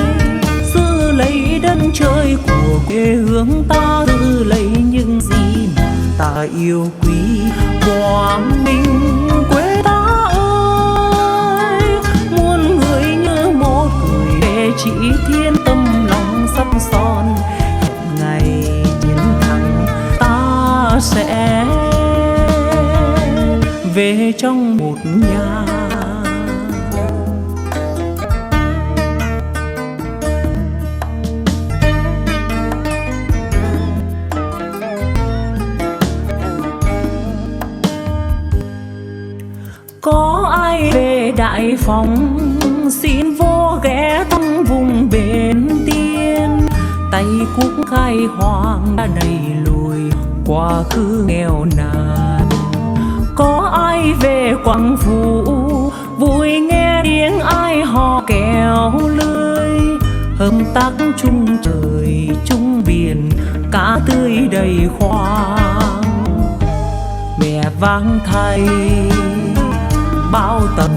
Giữ lấy đất trời của quê hương ta, giữ lấy những gì mà ta yêu quý. Quảng bình quê ta ơi, muôn người như một người để chỉ thiên tâm lòng sắt son. Hẹn ngày chiến thắng ta sẽ về trong một nhà. Có ai về Đại Phòng xin vô ghé thăm vùng bến Tiên, tay cuốc khai hoang đã đầy lùi quá khứ nghèo nàn. Có ai về Quảng Phủ vui nghe tiếng ai hò kéo lưới, hợp tác chung trời chung biển cá tươi đầy khoang. Mẹ vang thay bao tấm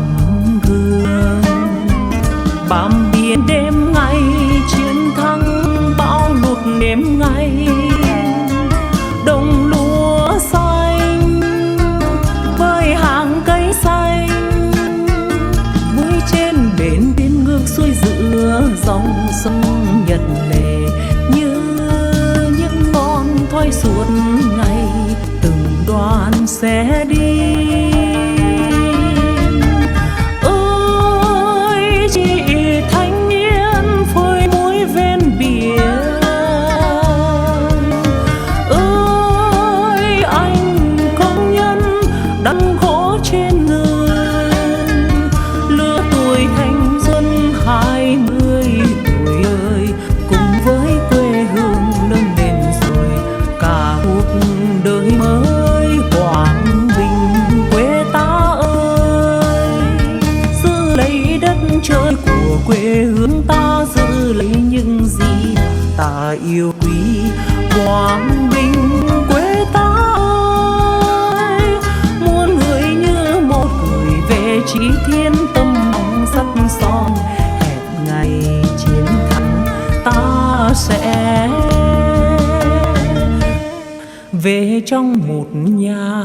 gương, bám biển đêm ngày chiến thắng bão lụt đêm ngày, đồng lúa xanh với hàng cây xanh, vui trên bến tiến ngược xuôi giữa dòng sông Nhật Lệ, như những ngọn thoi suốt ngày từng đoàn sẽ đi. Quê hương ta giữ lấy những gì ta yêu quý. Quảng Bình quê ta ơi, muôn người như một người về chỉ thiên tâm mong sắt son. Hẹn ngày chiến thắng ta sẽ về trong một nhà.